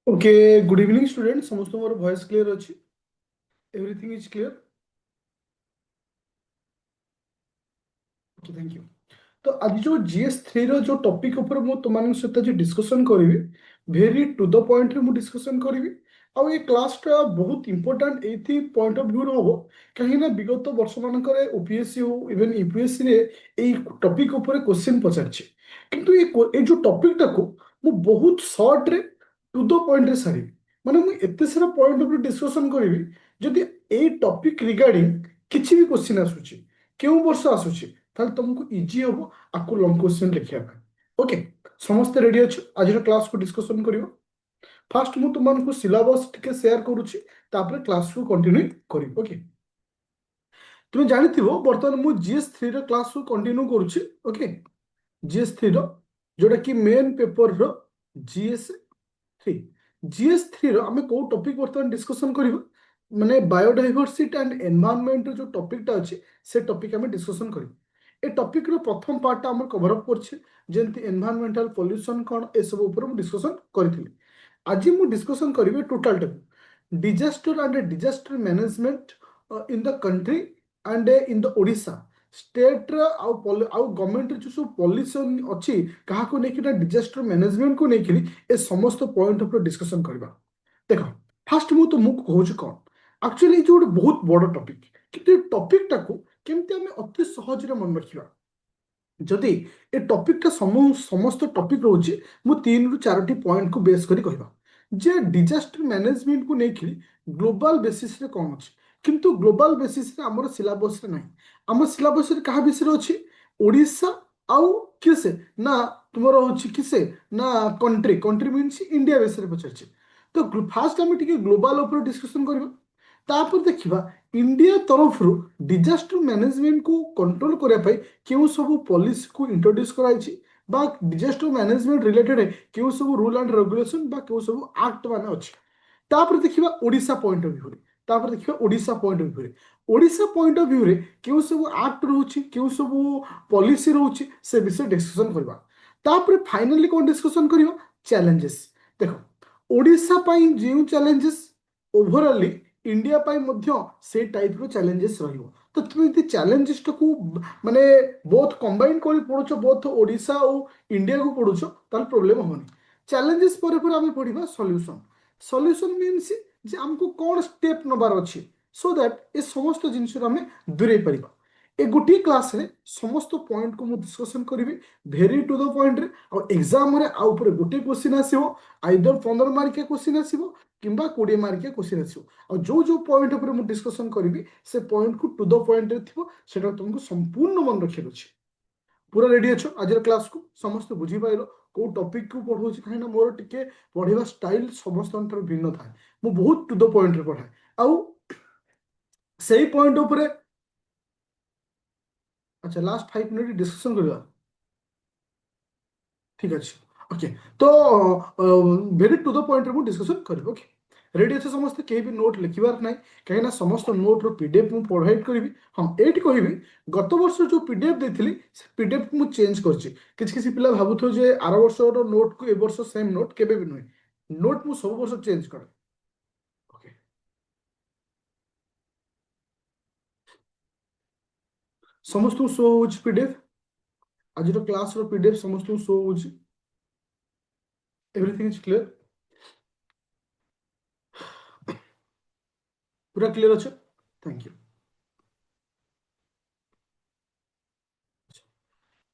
Okay good evening student समस्त मोर voice clear अच्छी everything is clear okay thank you तो आज जो GS3 रो जो टॉपिक ऊपर मु तुम सहित जो डिस्कशन करी भेरी टू द पॉइंट रे मु डिस्कशन करी आउ ये क्लासटा बहुत इंपोर्टेंट एथि पॉइंट ऑफ व्यू हम कहीं ना विगत वर्ष मानकर ओपीएससी हो इवन यूपीएससी रे এই टॉपिक ऊपर क्वेश्चन पचारछि किंतु ये जो टॉपिक टाको मु बहुत शॉर्ट रे टू द पॉइंट रे सारी माने मु एते सारा पॉइंट ऊपर डिस्कशन करी जदि ए टॉपिक रिगार्डिंग किछि भी क्वेश्चन आसुछि केउ वर्ष आसुछि ताहले तुमको इजी हबो आकु लॉन्ग क्वेश्चन लिखिया ओके समस्त रेडी अछि आज क्लास को डिस्कशन करियो फास्ट मु तुमको सिलेबस टिके शेयर करूछि तापर क्लास को कंटिन्यू करी ओके तुम जानिथिबो वर्तमान मु GS3 रो क्लास को कंटिन्यू करूछि ओके GS3 रो जोटा कि मेन पेपर रो GS3 GS3 रो हमें को टॉपिक वर्तमान डिस्कशन करियो माने बायोडाइवर्सिटी एंड एनवायरनमेंट जो टॉपिक टा अछि से टॉपिक हमें डिस्कशन करियो ए टॉपिक रो प्रथम पार्ट टा हमर कवर अप करछे जेंति एनवायरनमेंटल पोल्यूशन कोन ए सब ऊपर हम डिस्कशन करथिले आज मु डिस्कशन करिवे total topic disaster and disaster management in the country and in the Odisha state आउ गवर्नमेंट जो सब पॉलिसी अच्छी क्या डिजास्टर मैनेजमेंट को लेकिन ए समस्त पॉइंट ऊपर डिस्कशन करबा देख फास्ट मु तुमको कहूँ कौन एक्चुअली जो गोटे बहुत बड़ टॉपिक कि टॉपिक टाको केमती आम अति सहज मन रखा जदि ए टॉपिक टा समस्त टॉपिक रोचे मु 3 ରୁ 4ଟି पॉइंट को बेस करी कहबा जे डिजास्टर मैनेजमेंट को लेकिन ग्लोबल बेसिस रे कौन अछि किंतु ग्लोबल बेसिस रे हमर सिलेबस रे नाही हमर सिलेबस रे कहा विषय अछि ओडिशा आउ किसे ना तुमर होछि किसे ना कंट्री कंट्री मींस इंडिया विषय रे पछाछि तो फास्ट हम टिके ग्लोबल ऊपर डिस्कशन करबा तापर देखिबा इंडिया तरफ रु डिजास्टर मैनेजमेंट को कंट्रोल करबा पई केउ सब पॉलिसी को इंट्रोड्यूस कराइछि बा डिजास्टर मैनेजमेंट रिलेटेड केउ सब रूल एंड रेगुलेशन बा केउ सब एक्ट माने अछि तापर देखिबा ओडिशा पॉइंट ऑफ व्यू रे तापर देखिबा ओडिशा पॉइंट ऑफ व्यू रे ओडिशा पॉइंट ऑफ व्यू रे केउ सब एक्ट रहउछि केउ सब पॉलिसी रहउछि से विषय डिस्कशन करबा तापर फाइनली कोन डिस्कशन करियो चैलेंजेस देखो ओडिशा पई जेउ चैलेंजेस ओवरऑली इंडिया पाई मध्य से टाइप रो चैलेंजेस रहिबो तो तुम यदि चैलेंजेस को माने बोथ कंबाइन करी पड़ुछ बोथ ओडिशा और इंडिया को पड़ुछ ताल प्रॉब्लम होनी चैलेंजेस पर आम पढ़ा सॉल्यूशन सॉल्यूशन मीन्स जे हमको कौन स्टेप नबार अच्छी सो दैट ए समस्त जिनस आम दूरे पारिबा ए गोटे क्लास रे समस्त पॉइंट को मु डिस्कशन करी भेरी टू द पॉइंट रे और एग्जाम रे आ ऊपर गोटे क्वेश्चन आसीबो आइदर 15 मार्किया क्वेश्चन आसीबो किंबा 20 मार्किया क्वेश्चन आसीबो और जो जो पॉइंट ऊपर मु डिस्कशन करी से पॉइंट को टू द पॉइंट रे थिबो सेटा तुमको संपूर्ण मन रखियो अछि पूरा रेडी अच्छो आज क्लास को समस्त बुझी पाइलो को टॉपिक को पढ़ो कहीं ना मोर टिके पढ़िबा स्टाइल समस्त भिन्न था मु बहुत टू द पॉइंट रे पढ़ाए आउ सही पॉइंट ऊपर अच्छा लास्ट 5 मिनट डिस्कशन करवा ठीक अच्छे ओके तो वेरी टू द पॉइंट रे डिस्कशन करिबो ओके रेडी अच्छे समस्त कहीं भी नोट लिखिबार नहीं कहीं समस्त नोट रो पीडीएफ मु प्रोवाइड करिवि हां एटी कहिबि गत वर्ष जो पीडीएफ देथिली से पीडीएफ मु चेंज करछि किछ किछ पिला भाबुथो जे आर वर्ष रो नोट को ए वर्ष सेम नोट केबे भी नय नोट मु सब वर्ष चेंज कर ओके समस्त शो होछ पीडीएफ आज रो क्लास रो पीडीएफ समस्त शो होछ एवरीथिंग इज क्लियर पूरा क्लियर अच्छे थैंक यू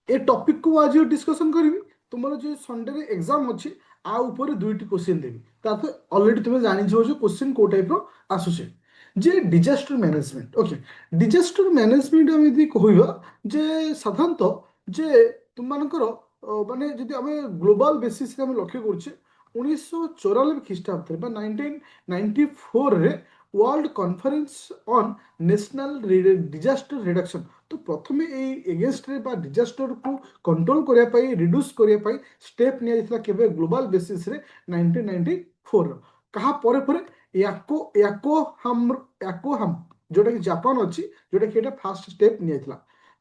ए टॉपिक को आज डिस्कशन करी तुम जो संडे रे एग्जाम अच्छी आ ऊपर 2टी क्वेश्चन देवी तापर ऑलरेडी तुम जानी जो क्वेश्चन को टाइप रो आसुचे जे disaster management okay disaster management हम यदि कहबा जे साधारणतः जे तुम मानकर माने जदि हम ग्लोबल बेसिस रे हम लक्ष्य करछे 1994 ख्रीष्टाब्द रे बा 1994 रे world conference on national disaster reduction तो प्रथम एगेन्स्ट बा डिजास्टर को कंट्रोल करने पाई रिड्यूस करने पाई स्टेप निया जायतिला केबे ग्लोबल बेसिस रे 1994 कहा परे परे याको हम जोटा कि जापान अछि जोटा कि एटा फास्ट स्टेप निया जायतिला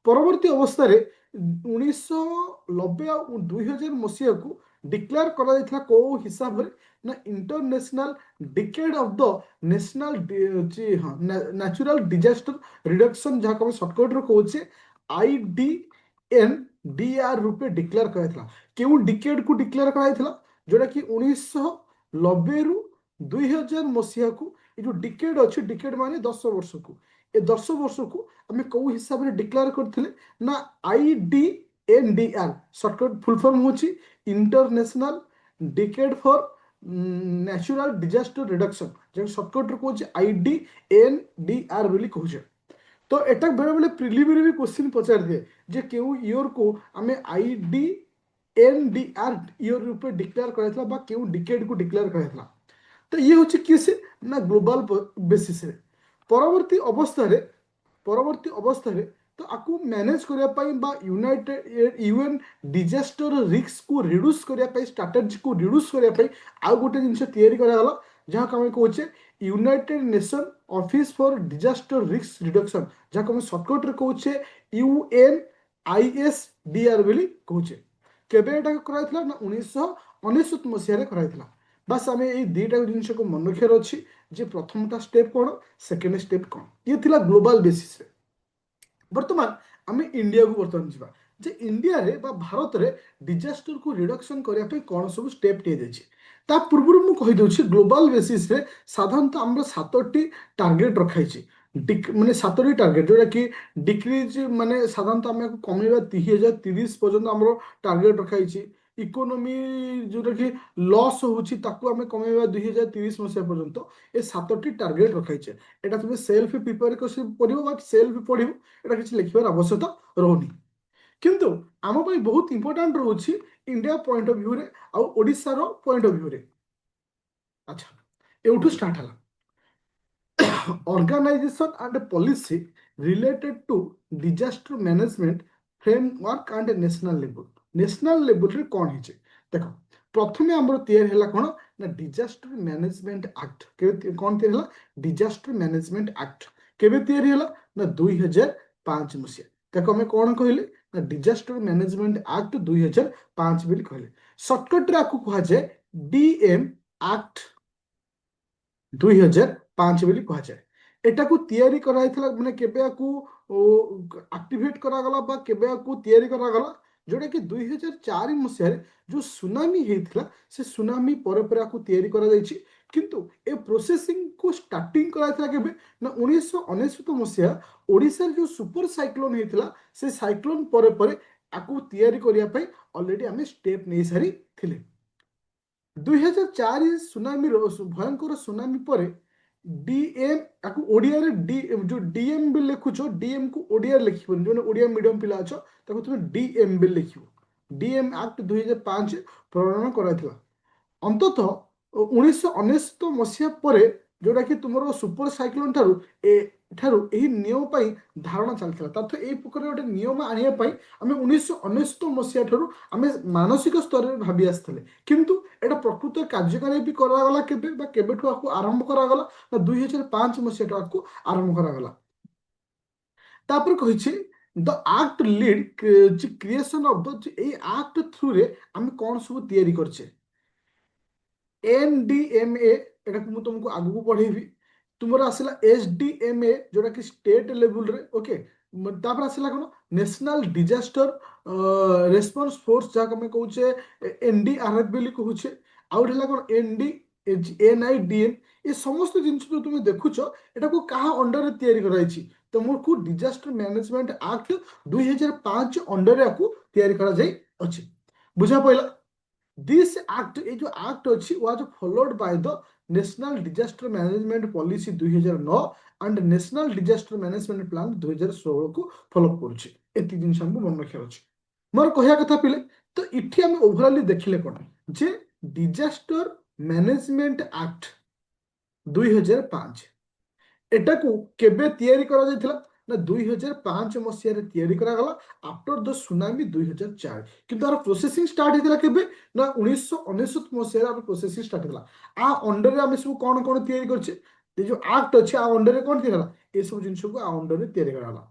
परवर्ती अवस्था रे 1990 और 2000 मसीहा को डिक्लेयर करा जायथिला को हिसाब रे ना international decade of the national जी हाँ नेचुरल डिजास्टर रिडक्शन जहाँ को शॉर्टकट रे कहउछे IDNDR रूपे डिक्लेयर कराइथिला केउ डिकेड को डिक्लेयर कराइथिला जोटा कि 1990 रु 2000 मसीहा को ये जो डिकेड अच्छे डिकेड माने 10 वर्ष को ए 10 वर्ष को आम कौ हिसाब से डिक्लेयर करथिले ना IDNDR शॉर्टकट फुल फॉर्म होची international decade for natural disaster reduction जो शॉर्टकट रे कहउची IDNDR बोली कहउचे तो एटा बेले बेले प्रिलिमिनरी भी क्वेश्चन पचार दिए जे केउ ईयर को आमे IDNDR ईयर रूपे डिक्लेयर कराइथला बा केउ डिकेड को डिक्लेयर कराइथला तो ये हूँ किस ना ग्लोबल बेसिस रे परवर्ती अवस्था रे तो आपको मैनेज करने यूनाइटेड यूएन डिजास्टर रिस्क को रिड्यूस करने स्ट्राटेजी को रिड्यूस करने आउ गोटे जिनस तैयारी करागला जहाँ को कहे United nation office for disaster risk reduction जहाँ को शॉर्टकट रे कहे UNISDR बोली कहे केबे एटा कराइथला ना 1999 मसीह कराइथला बस आम ये दुईटा जिनस को मन रखार अच्छी जे प्रथमटा स्टेप कौन सेकेंड स्टेप कौन ये थिला ग्लोबल बेसिस रे बर्तमान आम इंडिया को बर्तमान जावा जे इंडिया रे बा भारत रे डिजास्टर को रिडक्शन करने पे कौन सब स्टेप निये जायछि ता पूर्व मु कहि दउछि ग्लोबल बेसिस रे साधारणतः हमर 7टी टार्गेट रखाइछि माने 7टी टार्गेट जोटा कि डिक्रीज माने साधारणतः आम कमेवा 2030 पर्यंत हमर टार्गेट रखाइछि इकोनोमी जोटा कि लॉस होछि ताकू आम कमेवा 2030 मसीहा पर्यंत ए 7टी टार्गेट रखाइछे एटा तुम सेल्फ प्रिपेयर कर पड़िबो बट सेल्फ पढ़िबो एटा किछि लिखिबार आवश्यकता रहउनी किंतु आम पई बहुत इंपोर्टेंट रहउछि इंडिया पॉइंट ऑफ व्यू रे आ ओडिसा रो पॉइंट ऑफ व्यू रे अच्छा एउठु स्टार्ट हला organization and policy related to disaster management framework and national level रे कौन हिचे देखो प्रथमे हमर तैयार हैला कोन ना डिजास्टर मैनेजमेंट एक्ट के कौन तैयार हैला डिजास्टर मैनेजमेंट एक्ट केबे तैयार हैला ना 2005 मसिया देखो हमें कौन कहले ना डिजास्टर मैनेजमेंट एक्ट 2005 बिल कहले शॉर्टकट रे आकु कहा जाय DM एक्ट 2005 बोली कहा जाए एटा को तैयारी कराइथला माने केबे आकु एक्टिवेट करागला बा केबे आकु तैयारी करागला जोटा कि 2004 मसीह जो सुनामी हेइथला से सुनामी पर पर आकु तैयारी करा जायछि किंतु ए प्रोसेसिंग को स्टार्टिंग कराइथला केबे ना 1999 मसीह ओडिसा जो सुपर साइक्लोन हेइथला से साइक्लोन पर पर आकु तैयारी करिया पई ऑलरेडी हमें स्टेप नै सारी थिले 2004 सुनामी भयंकर सुनामी पर डीएम आपको ओडिया रे डी जो डीएम बिल लिखुछो डीएम को ओडिया लिखिबन जो ओडिया मीडियम पिला अछो ताको तुम डीएम बिल लिखिबो डीएम एक्ट 2005 प्रणयन कराइथला अंततः 1999 मसीहा परे जोटा कि तुम सुपर साइक्लोन ठारू ठारू एही नियम पई धारणा चलथिला तथ एई प्रकार गोटे नियम आनिया पई आमे 1999 मसीहा ठारू आमे मानसिक स्तर रे भाबी आस्थले किंतु एटा प्रकृत कार्यकारी भी करा गला केबे बा केबेठू आकु आरंभ करा गला ना 2005 मसीहा ठारू आकु आरंभ करा गला तापर कहिछि the act lead creation of the a act through रे आमे कोन सब तयारी करछे NDMA एटा को तुमको आगु पढ़ेबी तुमरा आसला SDMA जोटा कि स्टेट लेवल रे ओके तापर आसला कोन नेशनल डिजास्टर रेस्पॉन्स फोर्स जा हम कहूचे NDRF बोली कहूचे आउट हला कोन NIDM ये समस्त जिंस जो तुम देखुछ एटा को कहा अंडर रे तयारी कराइछि तुमको डिजास्टर मैनेजमेंट एक्ट 2005 अंडर रे आकु तयारी करा जाई अछि बुझा पइला दिस एक्ट ये जो एक्ट अच्छी was followed by the national disaster management policy 2009 and national disaster management plan 2016 को फॉलो करूछि एति दिन हमको मन रखिया अछि मोर कहया कथा पिले तो इठी हम ओवरऑली देखिले कोन जे डिजास्टर मैनेजमेंट एक्ट 2005 एटा को केबे तयारी करा जायथिला ना 2005 मसीह रे तयारी करा गला आफ्टर द सुनामी 2004 किंतु आर प्रोसेसिंग स्टार्ट हेतला केबे ना 1999 मसीह रे प्रोसेसिंग स्टार्ट हेतला आ अंडर रे हम सब कोन कोन तयारी करछे ये जो एक्ट अछि आ अंडर रे कोन तयारी हला ए सब जिंस को आ अंडर रे तयारी करा हला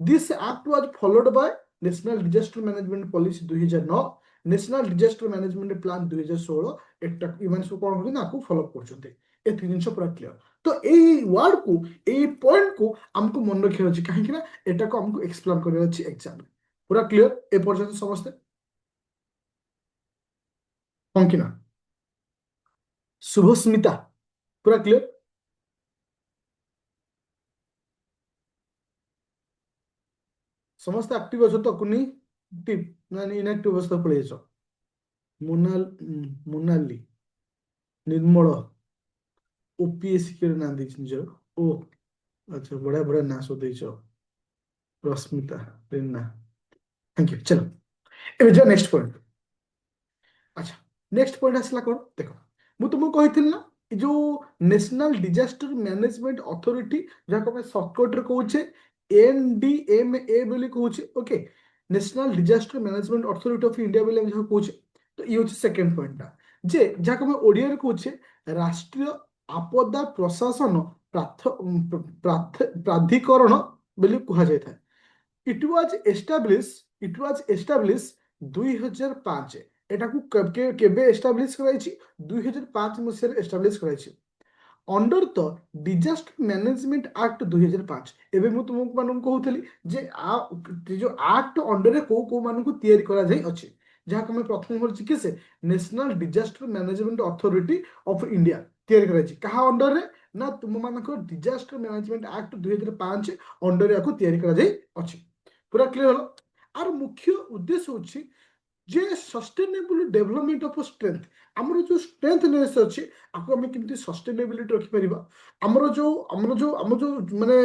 this act was followed by national disaster management policy 2009 national disaster management plan 2016 ଏଟା ଏମାନେ ସବୁ କଣ କରୁଛନ୍ତି ଆକୁ ଫଲୋଅପ୍ କରୁଛନ୍ତି। ଏତିକି ଜିନିଷ ପୁରା କ୍ଲିୟର। ତ ଏଇ ୱାର୍ଡକୁ ଏଇ ପଏଣ୍ଟକୁ ଆମକୁ ମନେ ରଖିବାର ଅଛି, କାହିଁକି ନା ଏଟାକୁ ଆମକୁ ଏକ୍ସପ୍ଲେନ୍ କରିବାର ଅଛି ଏକ୍ସାମ୍ରେ। ପୁରା କ୍ଲିୟର ଏ ପର୍ଯ୍ୟନ୍ତ ସମସ୍ତେ? ହଁ କି ନା? ଶୁଭସ୍ମିତା ପୁରା କ୍ଲିୟର? ସମସ୍ତେ ଆକ୍ଟିଭ ଅଛ ତ? କୁନି ଆକ୍ଟିଭ ନା ଇନଆକ୍ଟିଭ ଅବସ୍ଥା ପଳେଇ ଯାଇଛ? ମୋନାଲି, ନିର୍ମଳ, ଓପିଏସସି के नाम ଦେଇଛି ନିଜର। ଓ ଆଚ୍ଛା, ବଢିଆ ବଢିଆ ନାଁ ସବୁ ଦେଇଛ। Rashmita, Rina, thank you. ଚलो ଏବେ ଯା ନେକ୍ସଟ ପଏଣ୍ଟ। ଆଚ୍ଛା, ନେକ୍ସଟ ପଏଣ୍ଟ ଆସିଲା କଣ ଦେଖ, ମୁଁ ତୁମକୁ କହିଥିଲି ନା ଏ ଯୋଉ ନ୍ୟାସନାଲ ଡିଜାଷ୍ଟର ମ୍ୟାନେଜମେଣ୍ଟ ଅଥରିଟି, ଯାହାକୁ ଆମେ ସର୍ଟକଟରେ କହୁଛେ NDMA ବୋଲି କହୁଛେ। Okay, national disaster management authority of India ବୋଲି ଆମେ ଯାହାକୁ କହୁଛେ। ତ ଇଏ ହଉଛି ସେକେଣ୍ଡ ପଏଣ୍ଟଟା, ଯେ ଯାହାକୁ ଆମେ ଓଡ଼ିଆରେ କହୁଛେ ରାଷ୍ଟ୍ରୀୟ ଆପଦା ପ୍ରଶାସନ ପ୍ରାଧିକରଣ ବୋଲି କୁହାଯାଇଥାଏ। It was establish 2005। ଏଟାକୁ କେବେ ଏଷ୍ଟାବ୍ଲିଶ କରାଯାଇଛି? 2005 ମସିହାରେ ଏଷ୍ଟାବ୍ଲିଶ କରାଯାଇଛି under the disaster management act 2005। ଏବେ ମୁଁ ତୁମକୁ ମାନଙ୍କୁ କହୁଥିଲି ଯେ ଯୋଉ ଆକ୍ଟ ଅଣ୍ଡରରେ କୋଉ କୋଉ ମାନଙ୍କୁ ତିଆରି କରାଯାଇ ଅଛି, ଯାହାକୁ ଆମେ ପ୍ରଥମେ କରିଛି କି ସେ national disaster management authority of India ତିଆରି କରାଯାଇଛି। କାହା ଅଣ୍ଡରରେ? ନା ତୁମମାନଙ୍କ ଡିଜାଷ୍ଟର ମ୍ୟାନେଜମେଣ୍ଟ ଆକ୍ଟ 2005 ଅଣ୍ଡରରେ ୟାକୁ ତିଆରି କରାଯାଇ ଅଛି। ପୁରା କ୍ଲିୟର ହେଲା? ଆର ମୁଖ୍ୟ ଉଦ୍ଦେଶ୍ୟ ହଉଛି ଯେ ସଷ୍ଟେନେବଲ ଡେଭଲପମେଣ୍ଟ ଅଫ ଷ୍ଟ୍ରେଂଥ। ଆମର ଯୋଉ ଷ୍ଟ୍ରେଂଥନେସ୍ ଅଛି ଆକୁ ଆମେ କେମିତି ସଷ୍ଟେନେବିଲିଟି ରଖିପାରିବା, ଆମର ଯୋଉ ମାନେ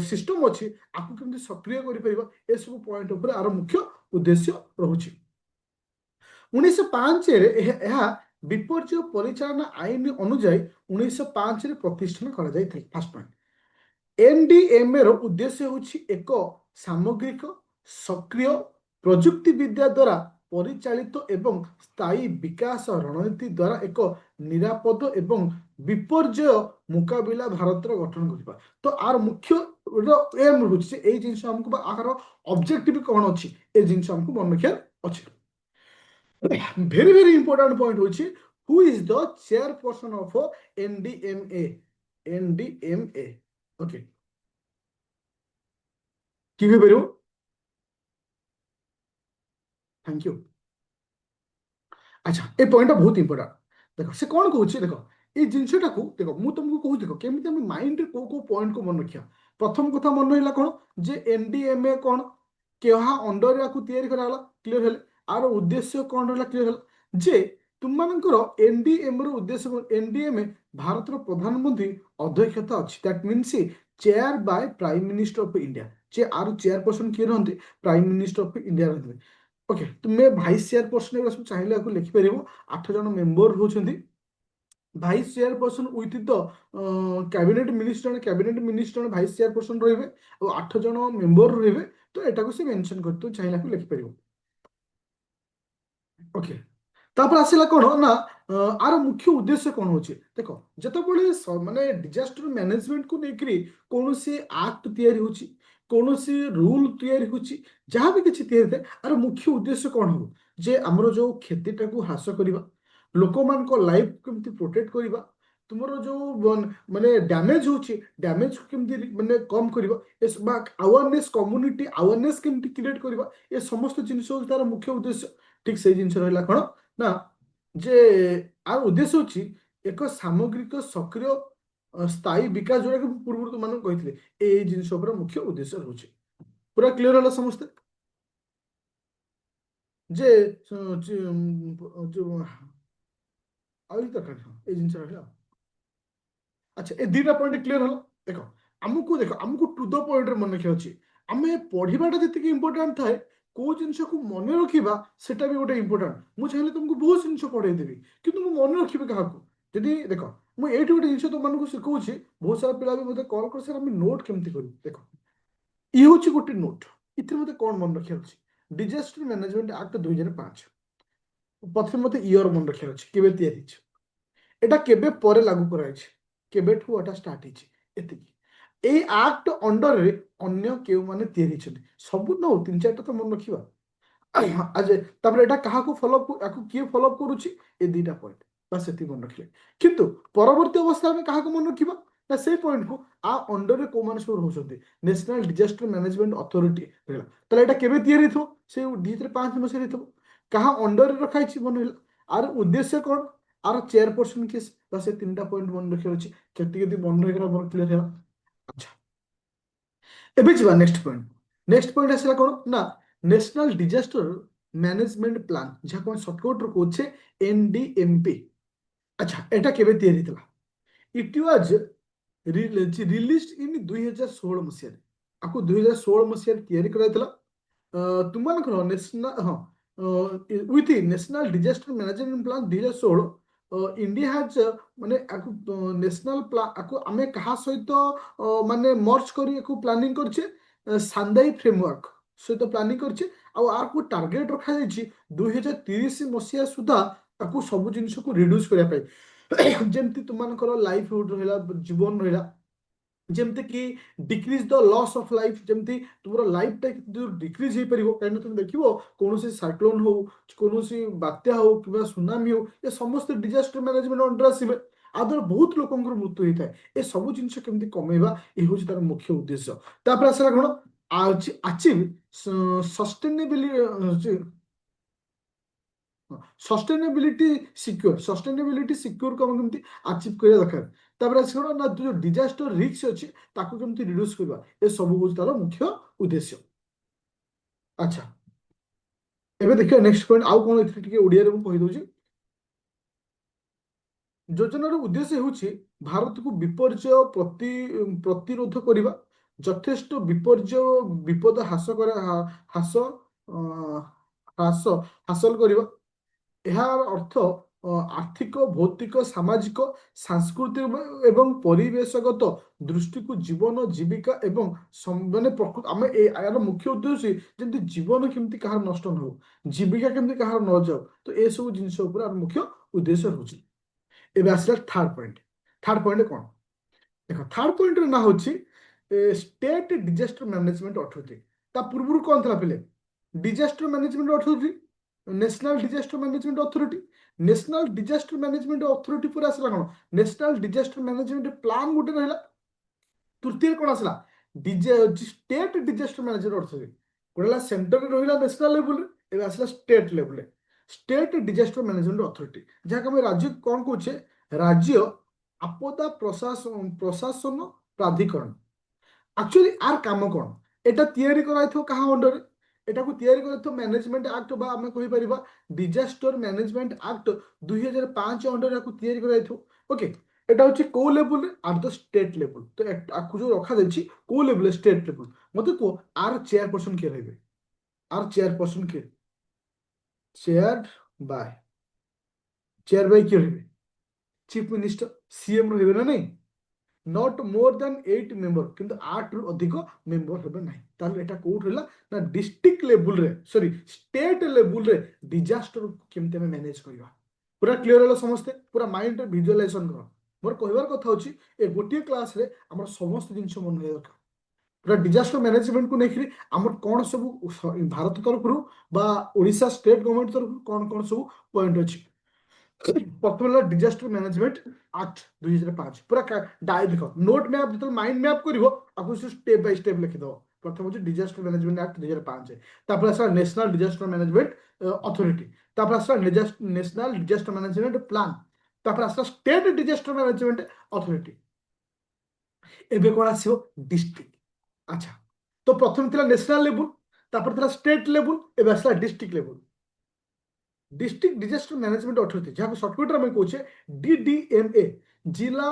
ସିଷ୍ଟମ ଅଛି ଆକୁ କେମିତି ସକ୍ରିୟ କରିପାରିବା, ଏସବୁ ପଏଣ୍ଟ ଉପରେ ଆର ମୁଖ୍ୟ ଉଦ୍ଦେଶ୍ୟ ରହୁଛି। 1905ରେ ଏହା ବିପର୍ଯ୍ୟୟ ପରିଚାଳନା ଆଇନ ଅନୁଯାୟୀ 1905ରେ ପ୍ରତିଷ୍ଠାନ କରାଯାଇଥିଲା। ଫାର୍ଷ୍ଟ ପଏଣ୍ଟ, NDMA ର ଉଦ୍ଦେଶ୍ୟ ହେଉଛି ଏକ ସାମଗ୍ରିକ, ସକ୍ରିୟ, ପ୍ରଯୁକ୍ତି ବିଦ୍ୟା ଦ୍ୱାରା ପରିଚାଳିତ ଏବଂ ସ୍ଥାୟୀ ବିକାଶ ରଣନୀତି ଦ୍ୱାରା ଏକ ନିରାପଦ ଏବଂ ବିପର୍ଯ୍ୟୟ ମୁକାବିଲା ଭାରତର ଗଠନ କରିବା। ତ ଆର ମୁଖ୍ୟ ଏମ୍ ରହୁଛି ଯେ ଏଇ ଜିନିଷ ଆମକୁ ବା ଆର ଅବଜେକ୍ଟିଭ କଣ ଅଛି, ଏ ଜିନିଷ ଆମକୁ ମନେ ରଖିବାର ଅଛି। ଭେରି ଭେରି ଇମ୍ପୋର୍ଟାଣ୍ଟ ପଏଣ୍ଟ ହଉଛି who is the chairperson of NDMA? NDMA okay, কি କହିପାରିବ? Thank you. আচ্ছা, এই পয়েন্টটা ବହୁତ ইম্পর্টাଣ୍ଟ। ଦେଖ ସେ କ'ଣ କହୁଛି, ଦେଖ ଏଇ ଜିନିଷଟାକୁ ଦେଖ ମୁଁ ତମକୁ କହୁଛି, ଦେଖ କେମିତି ଆମେ ମାଇଣ୍ଡରେ କୋଉ କୋଉ ପଏଣ୍ଟକୁ ମନେ ରଖିବା। ପ୍ରଥମ କଥା ମନେ ରହିଲା କ'ଣ, ଯେ NDMA କ'ଣ, କେହା ଅଣ୍ଡରରେ ଆକୁ ତିଆରି କରାଗଲା, କ୍ଲିୟର ହେଲେ। ଆର ଉଦ୍ଦେଶ୍ୟ କ'ଣ ରହିଲା, କ୍ଲିୟର ହେଲା। ଯେ ତୁମମାନଙ୍କର NDMA ର ଉଦ୍ଦେଶ୍ୟ କ'ଣ? NDMA ଭାରତର ପ୍ରଧାନମନ୍ତ୍ରୀ ଅଧ୍ୟକ୍ଷତା ଅଛି, that means chair Bai prime minister of India. ଯେ ଆର ଚେୟାରପର୍ସନ କିଏ ରହନ୍ତି? ପ୍ରାଇମ ମିନିଷ୍ଟର ଅଫ ଇଣ୍ଡିଆ ରହନ୍ତି। ଓକେ, ତୁମେ ଭାଇସ୍ ଚେୟାରପର୍ସନ ଏଗୁଡ଼ା ସବୁ ଚାହିଁଲେ ଆକୁ ଲେଖିପାରିବ। 8 ଜଣ ମେମ୍ବର ରହୁଛନ୍ତି। Vice chairperson with the cabinet minister, cabinet minister vice chairperson ରହିବେ, ଆଉ 8 ଜଣ ମେମ୍ବର ରହିବେ। ତ ଏଟାକୁ ସେ ମେନସନ କରିଥିବ, ଚାହିଁଲେ ଆକୁ ଲେଖିପାରିବ। ଓକେ, ତାପରେ ଆସିଲା କ'ଣ ନା ଆର ମୁଖ୍ୟ ଉଦ୍ଦେଶ୍ୟ କ'ଣ ହଉଛି, ଦେଖ ଯେତେବେଳେ ମାନେ ଡିଜାଷ୍ଟର ମ୍ୟାନେଜମେଣ୍ଟକୁ ନେଇକରି କୌଣସି ଆକ୍ଟ ତିଆରି ହଉଛି, କୌଣସି ରୁଲ ତିଆରି ହଉଛି, ଯାହା ବି କିଛି ତିଆରି ଥାଏ, ଆର ମୁଖ୍ୟ ଉଦ୍ଦେଶ୍ୟ କ'ଣ ହବ? ଯେ ଆମର ଯୋଉ କ୍ଷତିଟାକୁ ହ୍ରାସ କରିବା, ଲୋକମାନଙ୍କ ଲାଇଫ କେମିତି ପ୍ରୋଟେକ୍ଟ କରିବା, ତୁମର ଯୋଉ ମାନେ ଡ୍ୟାମେଜ ହଉଛି, ଡ୍ୟାମେଜକୁ କେମିତି ମାନେ କମ କରିବା, ବା ଆୱାରନେସ୍, କମ୍ୟୁନିଟି ଆୱାରନେସ୍ କେମିତି କ୍ରିଏଟ କରିବା, ଏ ସମସ୍ତ ଜିନିଷ ହଉଛି ତାର ମୁଖ୍ୟ ଉଦ୍ଦେଶ୍ୟ। ଠିକ ସେଇ ଜିନିଷ ରହିଲା କ'ଣ ନା, ଯେ ଆର ଉଦ୍ଦେଶ୍ୟ ହଉଛି ଏକ ସାମଗ୍ରିକ, ସକ୍ରିୟ, ସ୍ଥାୟୀ ବିକାଶ, ଯୋଉଟାକି ମୁଁ ପୂର୍ବରୁ ତୁମମାନଙ୍କୁ କହିଥିଲି, ଏଇ ଜିନିଷ ଉପରେ ମୁଖ୍ୟ ଉଦ୍ଦେଶ୍ୟ ରହୁଛି। ପୁରା କ୍ଲିୟର ହେଲା ସମସ୍ତେ? ଯେ ଯୋଉ ଆହୁରି ଦରକାର, ହଁ ଏଇ ଜିନିଷ ରହିଲା। ଆଚ୍ଛା, ଏ ଦିଟା ପଏଣ୍ଟ କ୍ଲିୟର ହେଲା। ଦେଖ ଆମକୁ ଟୁ ଦ ପଏଣ୍ଟରେ ମନେ ରଖିବା ଅଛି। ଆମେ ପଢିବାଟା ଯେତିକି ଇମ୍ପୋର୍ଟାଣ୍ଟ ଥାଏ, କୋଉ ଜିନିଷକୁ ମନେ ରଖିବା ସେଟା ବି ଗୋଟେ ଇମ୍ପୋର୍ଟାଣ୍ଟ। ମୁଁ ଚାହିଁଲେ ତୁମକୁ ବହୁତ ଜିନିଷ ପଢେଇଦେବି, କିନ୍ତୁ ମୁଁ ମନେ ରଖିବି କାହାକୁ? ଯଦି ଦେଖ ମୁଁ ଏଇଠି ଗୋଟେ ଜିନିଷ ତୁମମାନଙ୍କୁ ଶିଖଉଛି, ବହୁତ ସାରା ପିଲା ବି ମୋତେ କଲ୍ କରି ସାର୍ ଆମେ ନୋଟ୍ କେମିତି କରିବୁ। ଦେଖ ଇଏ ହଉଛି ଗୋଟେ ନୋଟ୍, ଏଥିରେ ମୋତେ କ'ଣ ମନେ ରଖିବାର ଅଛି? Disaster management act 2005। ପ୍ରଥମେ ମୋତେ ଇୟର ମନେ ରଖିବାର ଅଛି, କେବେ ତିଆରି ହେଇଛି, এটা କେବେ ପରେ ଲାଗୁ କରାଯାଇଛି, କେବେଠୁ ଏଟା ଷ୍ଟାର୍ଟ ହେଇଛି, ଏତିକି। ଏଇ ଆକ୍ଟ ଅଣ୍ଡରରେ ଅନ୍ୟ କେଉଁମାନେ ତିଆରି ହେଇଛନ୍ତି, ସବୁ ନ 3-4ଟା ତ ମନେ ରଖିବା। आज तापर एटा काहाकू फॉलो याकू किए फॉलो करूची ए दुईटा पॉइंट बस एति मन रखले किंतु परवर्ती अवस्था में काहाकू मन रखिबा ना से पॉइंट को आ अंडर रे को मान सब रहउछन्ती नेशनल डिजास्टर मैनेजमेंट अथॉरिटी रहला तले एटा केबे तयारी थो से 2005 मसे रे थो कहा अंडर रे रखाई छी मन होला आर उद्देश्य कोन आर चेयरपर्सन किस बस ए तीनटा पॉइंट मन रखे अछि केति केति मन रखरा मन क्लियर है अच्छा एबे जिबा नेक्स्ट पॉइंट आसला कोन ना नेशनल डिजास्टर मैनेजमेंट प्लान जहाँ सर्टकट रो कोचे एनडीएमपी अच्छा एटा केबे तयारी थला इट वाज रिलीज इन 2016 मसीह आपको 2016 मसीह तैयारी कराइला तुमମାନଙ୍କର नेशनल हाँ with national disaster management plan 2016 India has माने नेशनल प्लान आको आमे कहा सहित माने मर्ज करी को प्लानिंग करछे सांदाई फ्रेमवर्क सहित प्लानिंग करछे आ आको टार्गेट रखा जायछि 2030 मसीहा सुधा आको सब जिनिस को रिड्यूस करिया पाई जेमति तुमମାନଙ୍କର लाइवहुड रहिला जीवन रहिला जेमते कि decrease the loss of life जेमती तुमर लाइफ टा डिक्रीज हो परिबो काहे तुम देखिबो कोनोसी साइक्लोन हो कोनोसी बात्या हो किबा सुनामी हो ये समस्त डिजास्टर मैनेजमेंट अंडर आसीबे आदर बहुत लोकंकर मृत्यु होता है ए सब जिनिस केमती कमेबा ए होची तार मुख्य उद्देश्य तापर आसला कोन अचीव सस्टेनेबिलिटी सस्टेनेबिलिटी सिक्योर को केमती अचीव करिया दरकार तापर आसला ना जो डिजास्टर रिस्क अछि ताको केमती रिड्यूस करबा ए सब होची तार मुख्य उद्देश्य अच्छा एबे देखियो नेक्स्ट पॉइंट आउ कोन एथि टिके ओडिया रे मु कहि दोची योजनार उद्देश्य ହେଉଛି ଭାରତକୁ ବିପର୍ଯ୍ୟୟ ପ୍ରତିରୋଧ କରିବା ଯଥେଷ୍ଟ ବିପର୍ଯ୍ୟୟ ବିପଦ ହ୍ରାସ ହ୍ରାସ ହାସଲ କରିବା ଏହାର ଅର୍ଥ ଆର୍ଥିକ ଭୌତିକ ସାମାଜିକ ସାଂସ୍କୃତିକ ଏବଂ ପରିବେଶଗତ ଦୃଷ୍ଟିକୁ ଜୀବନ ଜୀବିକା ଏବଂ ମାନେ ପ୍ରକୃତ ଆମେ ଏହାର ମୁଖ୍ୟ ଉଦ୍ଦେଶ୍ୟ ଯେମିତି ଜୀବନ କେମିତି କାହାର ନଷ୍ଟ ନ ହଉ ଜୀବିକା କେମିତି କାହାର ନ ଯାଉ ତ ଏସବୁ ଜିନିଷ ଉପରେ ଆମର ମୁଖ୍ୟ ଉଦ୍ଦେଶ୍ୟ ରହୁଛି ଏବେ ଆସିଲା ଥାର୍ଡ ପଏଣ୍ଟ କଣ ଦେଖ ଥାର୍ଡ ପଏଣ୍ଟର ନାଁ ହେଉଛି ଷ୍ଟେଟ୍ ଡିଜାଷ୍ଟର ମ୍ୟାନେଜମେଣ୍ଟ ଅଥରିଟି ତା ପୂର୍ବରୁ କଣ ଥିଲା ପିଲେ disaster management authority national disaster management authority national disaster management authority पर आसला कोन नेशनल डिजास्टर मैनेजमेंट प्लान गोटे रहला तृतीय कोन आसला state disaster management authority Cola centre रे रहला नेशनल लेवल रे एबे आसला स्टेट लेवल रे स्टेट डिजास्टर मैनेजमेंट अथॉरिटी जहाँ हम राज्य कौन कहे राज्य आपदा प्रशासन प्रशासन प्राधिकरण एक्चुअली आर काम कौन एटा तैयारी कराइथो कहा अंडर एटा को तैयारी कराइथो मैनेजमेंट एक्ट बा हमें कहि परिबा डिजास्टर मैनेजमेंट एक्ट 2005 अंडर को तैयारी कराइथो ओके एटा होची को level at the state level तो आकु जो रखा जायछि को लेवल स्टेट लेवल मते को आर चेयरपर्सन के रहबे आर चेयरपर्सन के चेयर बाय किए रहे चीफ मिनिस्टर सीएम रहे ना नहीं नॉट मोर देन 8 मेंबर किंतु 8 रु अधिक मेंबर हेबे नाही ताले एटा कोठ रहला ना डिस्ट्रिक्ट लेवल रे सॉरी स्टेट लेवल रे डिजास्टर केमते में मैनेज करबा पूरा क्लियर होला समस्त पूरा माइंड रे विजुअलाइजेशन कर मोर कहबार कथा होची ए गोटिए क्लास रे हमर समस्त जिंस मन रहे दरकार पूरा डिजास्टर मैनेजमेंट को नेखरी हमर कोन सब भारत तरफ रु बा ओडिशा स्टेट गवर्नमेंट तरफ कोन कोन सब पॉइंट अछि प्रथम डिजास्टर मैनेजमेंट एक्ट 2005 पूरा देख नोट मैप जो माइंड मैप कर स्टेप बाय स्टेप लिखिद प्रथम हूँ डिजास्टर मैनेजमेंट एक्ट 2005 तापर आसला नेशनल डिजास्टर मैनेजमेंट अथॉरिटी तापर आसला नेशनल डिजास्टर मैनेजमेंट प्लान तापर आसला स्टेट डिजास्टर मैनेजमेंट अथॉरिटी एबे कोन आसीबो डिस्ट्रिक्ट अच्छा तो प्रथम थिला नेशनल लेवल तापर थिला स्टेट लेवल एबे आसला district level district disaster management authority जहाँ सर्टकट में कहे डीडीएमए जिला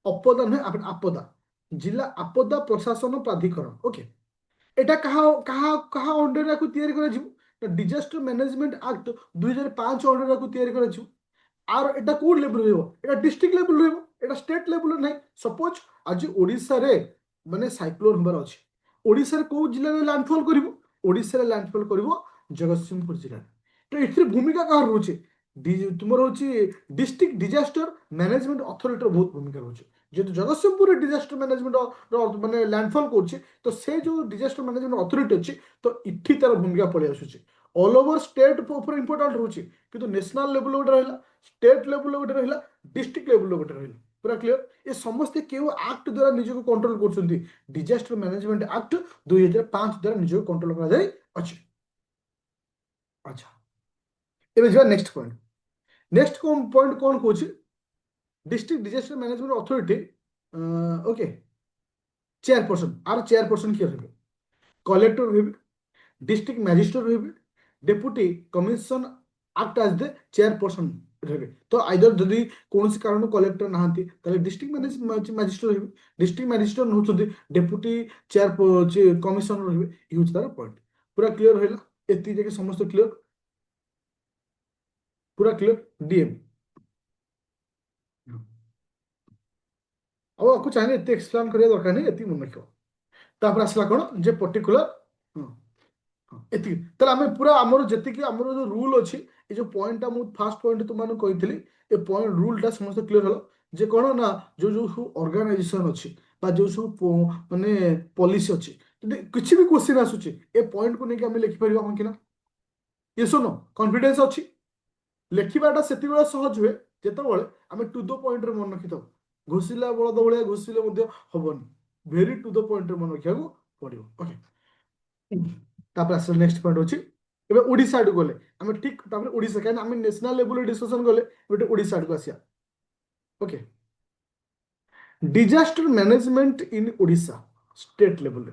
आपदा नुहे आपदा जिला आपदा प्रशासन प्राधिकरण ओके एटा कहा कहा कहा अंडर को तैयारी करा डिजास्टर मैनेजमेंट एक्ट 2005 अंडर को तैयारी करा आर एटा कोड लेवल रहबो एटा डिस्ट्रिक्ट लेवल रहबो एटा स्टेट लेवल नै सपोज आज ओडिसा रे माने साइक्लोन होबार अछि ओडिसा रे को जिल्ला रे लैंडफॉल करिवो ओडिसा रे लैंडफॉल करिवो जगतसिंहपुर जिल्ला तो एथि भूमिका कहार रोचे तुमर होची डिस्ट्रिक्ट डिजास्टर मैनेजमेंट अथॉरिटी बहुत भूमिका रोचे जेतु जगतसिंहपुर डिजास्टर मैनेजमेंट माने लैंडफॉल करछि तो से जो डिजास्टर मैनेजमेंट अथॉरिटी अछि तो इठी तार भूमिका पड़े आसुछि ऑल ओवर स्टेट ऊपर इंपोर्टेंट रोचे किंतु नेशनल लेवल गोटे रहा स्टेट लेवल गोटे रहा डिस्ट्रिक्ट लेवल गोटे रहा पूरा क्लियर ये समस्ते क्यों एक्ट द्वारा निजक कंट्रोल कर डिजास्टर मैनेजमेंट एक्ट 2005 द्वारा निजक कंट्रोल कर अच्छा एबे जा नेक्स्ट पॉइंट कौन कहूँ district disaster management authority okay chairperson आर चेयरपर्सन किए रहे कलेक्टर रहे डिस्ट्रिक्ट मैजिस्ट्रेट रहे deputy commission act as the chairperson रहे तो आइदर जदि कौन कारण कलेक्टर नहांती डिस्ट्रिक्ट मैजिस्ट्रेट रहे डिस्ट्रिक्ट मैजिस्ट्रेट होचंदी डेप्यूटी चेयर कमिशनर रहे यूज तार पॉइंट पूरा क्लियर होला एति जके समस्त क्लियर पूरा क्लियर डीएम ଆଉ ଆକୁ ଚାହିଁଲେ ଏତେ ଏକ୍ସପ୍ଲେନ୍ କରିବା ଦରକାର ନାହିଁ ଏତିକି ମନେ ରଖିବ ତାପରେ ଆସିଲା କ'ଣ ଯେ ପର୍ଟିକୁଲାର ଏତିକି ତାହେଲେ ଆମେ ପୁରା ଆମର ଯେତିକି ଆମର ଯୋଉ ରୁଲ୍ ଅଛି ଏ ଯୋଉ ପଏଣ୍ଟଟା ମୁଁ ଫାର୍ଷ୍ଟ ପଏଣ୍ଟ ତୁମମାନଙ୍କୁ କହିଥିଲି ଏ ପଏଣ୍ଟ ରୁଲ୍ଟା ସମସ୍ତେ କ୍ଲିୟର ହେଲା ଯେ କ'ଣ ନା ଯୋଉ ଯୋଉ ସବୁ ଅର୍ଗାନାଇଜେସନ ଅଛି ବା ଯୋଉ ସବୁ ମାନେ ପଲିସି ଅଛି ଯଦି କିଛି ବି କ୍ୱେଶ୍ଚିନ୍ ଆସୁଛି ଏ ପଏଣ୍ଟକୁ ନେଇକି ଆମେ ଲେଖିପାରିବା ହଁ କି ନା ୟେସ୍ ଅ ନୋ କନଫିଡେନ୍ସ ଅଛି ଲେଖିବାଟା ସେତେବେଳେ ସହଜ ହୁଏ ଯେତେବେଳେ ଆମେ ଟୁ ଦ ପଏଣ୍ଟରେ ମନେ ରଖିଥାଉ ଘୋଷିଲା ବଳଦ ଭଳିଆ ଘୋଷିଲେ ମଧ୍ୟ ହବନି ଭେରି ଟୁ ଦ ପଏଣ୍ଟରେ ମନେ ରଖିବାକୁ ପଡିବ ଓକେ ତାପରେ ଆସିଲା ନେକ୍ସଟ ପଏଣ୍ଟ ଅଛି ଏବେ ଓଡ଼ିଶା ଆଡକୁ ଗଲେ ଆମେ ଠିକ ତାପରେ ଓଡ଼ିଶା କାହିଁକି ଆମେ ନ୍ୟାସନାଲ ଲେଭେଲରେ ଡିସ୍କସନ କଲେ ଏବେ ଓଡ଼ିଶା ଆଡକୁ ଆସିବା ଓକେ डिजास्टर मैनेजमेंट इन ओडिशा स्टेट लेवल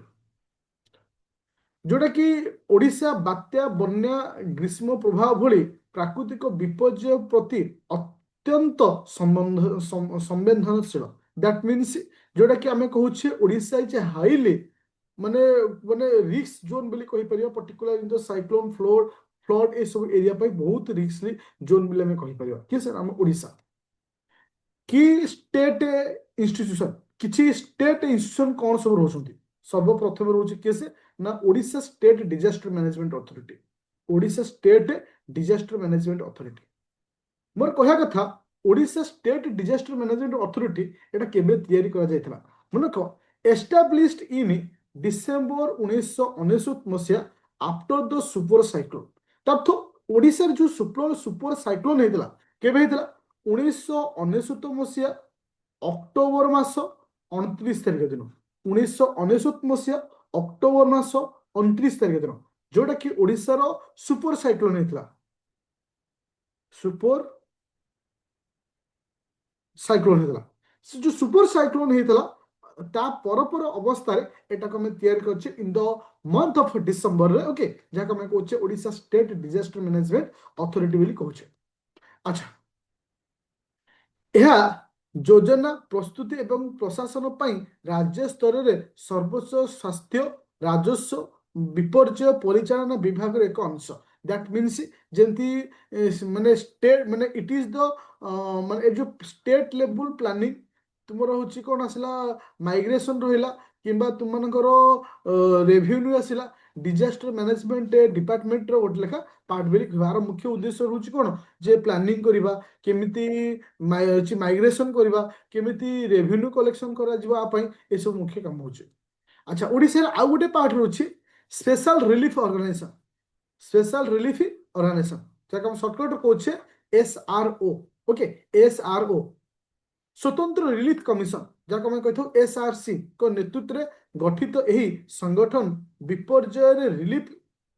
जोटा कि ओडिशा बात्या बन्या ग्रीष्म प्रभाव भली प्राकृतिक विपर्य प्रति अत्यंत संवेदनशील दैट मीन्स जोटा कि आम कहूचे ओडिशा इज हाईली माने माने रिस्क जोन बोली कहि परिया particular in the cyclone flood ए सब एरिया पे बहुत रिस्कली जोन बोली आम कहि परिया कि सर आम ओडिशा कि स्टेट इंस्टीट्यूशन किछि स्टेट इंस्टीट्यूशन कौन सब रोचंती सर्वप्रथम रोचे किए से ना Odisha state disaster management authority Odisha state disaster management authority मोर कहया कथा Odisha state disaster management authority एटा केबे तयारी करा जायतला मन को एस्टैब्लिश्ड इन डिसेंबर 1999 मसिया आफ्टर द सुपर साइक्लोन तब ओडिशा जो सुपर साइक्लोन हेतला केबे हेतला 1999 मसीहा अक्टोबर मास 29 तारिख दिन 1999 मसीहा अक्टोबर मास 29 तारिख दिन जोटा कि ओडिशार सुपर साइक्लोन हेतला सुपर साइक्लोन हेतला से जो सुपर साइक्लोन हेतला ता पर अवस्था एटा को मैं तैयार करछे in the month of December रे ओके जाका मैं कहूचे Odisha state disaster management authority बोली कहूचे अच्छा यह योजना प्रस्तुति एवं प्रशासन पर राज्य स्तर में सर्वोच्च स्वास्थ्य राजस्व विपर्य परिचालन विभाग एक अंश दैट मीन्स जमती माने स्टेट माने इट इज द माने जो स्टेट लेवल प्लानिंग तुमर होची कोन आसला माइग्रेशन रहिला किंबा तुमनकर रेवेन्यू आसला डिजास्टर मैनेजमेंट डिपार्टमेंट रो गोटे लेखा पार्ट बेली यार मुख्य उद्देश्य होची कोन जे प्लानिंग करिबा केमिति माइग्रेशन करिबा केमिति रेवेन्यू कलेक्शन करा जिबा पई ए सब मुख्य काम होची अच्छा ओडिसा आ गोटे पार्ट रोची स्पेशल रिलीफ ऑर्गेनाइजेशन जाका हम शॉर्टकट कहूचे एसआरओ ओके एसआरओ स्वतंत्र रिलीफ कमिशन जहाँ मैं कही एसआरसी को नेतृत्व में गठित यही संगठन विपर्य रिलीफ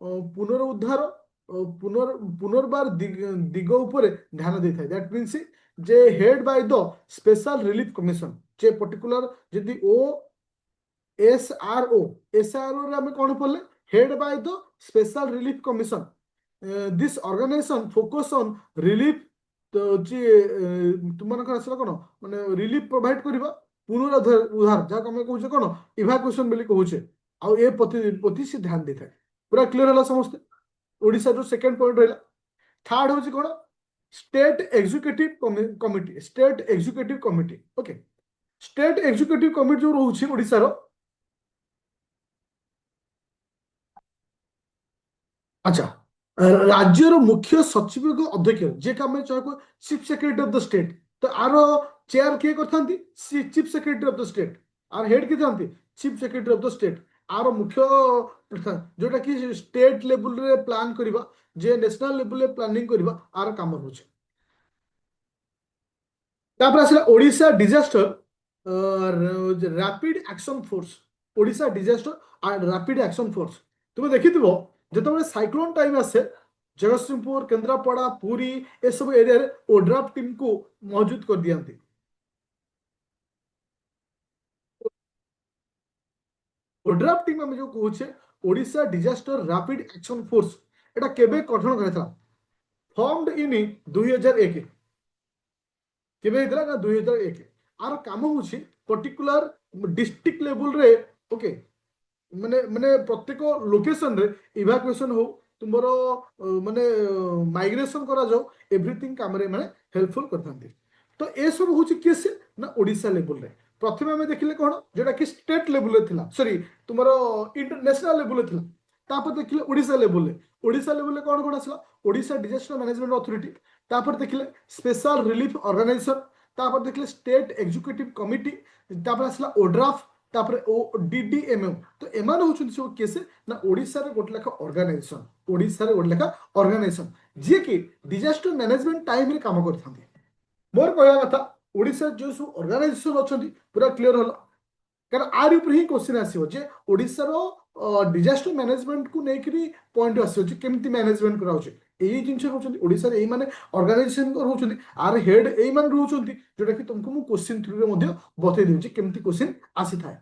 पुनरुद्धार पुनर्बार दिग उपर ध्यान देता है दैट मीन्स जे head by the special relief commission जे पर्टिकुलर जदि ओ एसआरओ रे आम कौन पढ़ले head by the special relief commission this organisation focus on relief तो तुम आसला कौन माने रिलीफ प्रोवाइड करवा पुनरुद्धार जहाँ आम कहे कौन इभाकुएसन बोली कहूचे आउ ए प्रति से ध्यान देता है पूरा क्लियर है समस्ते ओडिशा जो सेकंड पॉइंट रहा थर्ड हूँ कौन state executive committee okay state executive committee जो रोचे ओडिशा रो अच्छा राज्यर मुख्य सचिव को अध्यक्ष जे आम चाहू chief secretary of the state तो आर चेयर किए करते chief secretary of the state आर हेड किए था chief secretary of the state आर मुख्य जोटा कि स्टेट लेवल रे प्लान करबा जे नेशनल लेवल रे प्लानिंग करबा आर काम होचे। तापर आसला Odisha disaster rapid action force. Odisha disaster and rapid action force तुम देखिथिबो जेतबेले साइक्लोन टाइम आसे जगतसिंहपुर केंद्रापड़ा पुरी ए सब एरिया रे ओड्राफ टीम को मौजूद कर दियंती। ओड्राफ टीम हम जो कहूचे Odisha disaster rapid action force एटा केबे गठन करथला फॉर्मड इन 2001 केबे हेतला ना 2001 आर काम होची पर्टिकुलर डिस्ट्रिक्ट लेवल रे ओके माने माने प्रत्येक लोकेशन रे इवाकुएशन हो तुमर माने माइग्रेशन करा जाओ एवरीथिंग काम रे माने हेल्पफुल करथांती। तो ए सब होची केस ना ओडिशा लेवल रे प्रथमे हमें देखिले कोन जेटा कि स्टेट लेवल रे थिला सॉरी तुमर इंटरनेशनल लेवल रे थिला तापर देखिले ओडिशा लेवल रे कोन कोन आसला ओडिशा डिजास्टर मैनेजमेंट अथॉरिटी तापर देखिले स्पेशल रिलीफ ऑर्गेनाइजेशन तापर देखिले स्टेट एग्जीक्यूटिव कमिटी तापर आसला ओड्राफ तापर ओ डीडीएमएम तो एमान होचुन सब केसे ना ओडिसा रे गोट लेखा ऑर्गेनाइजेशन ओडिसा रे गोट लेखा ऑर्गेनाइजेशन जे कि डिजास्टर मैनेजमेंट टाइम रे काम करथांती। मोर कहया कथा ओडिसा जो सब ऑर्गेनाइजेशन अछंती पूरा क्लियर हला कारण आर ऊपर ही क्वेश्चन आसीबो जे ओडिसा रो डिजास्टर मैनेजमेंट को नेकरी पॉइंट आसीबो जे केमती मैनेजमेंट करा होचे एई जिंस होचंती ओडिसा रे एई माने ऑर्गेनाइजेशन कर होचंती आर हेड एई माने रहउचंती जोटा कि तुमको मु क्वेश्चन थ्रू रे मध्ये बतै देउची केमती क्वेश्चन आसी थाए।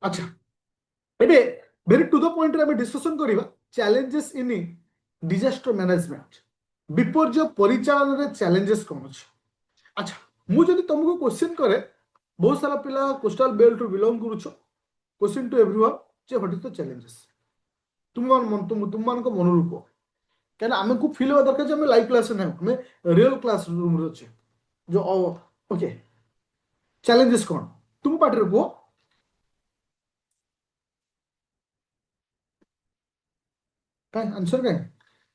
अच्छा एबे वेरी टू द पॉइंट रे हम डिस्कशन करिबा चैलेंजेस इन डिजास्टर मैनेजमेंट विपर्य परिचालन रे चैलेंजेस कोन अछि। अच्छा मु जदि तुमको क्वेश्चन करे बहुत सारा पिला कोस्टल बेल्ट रु बिलोंग करूछो क्वेश्चन टू एवरीवन जे व्हाट इज द चैलेंजेस तुम मान को मनरूप कहना आमे को फील होगा दरकार जे हम लाइव क्लास में हमें रियल क्लास रूम रे अछि जो ओके चैलेंजेस कोन तुम पार्टी रे को काय आंसर काय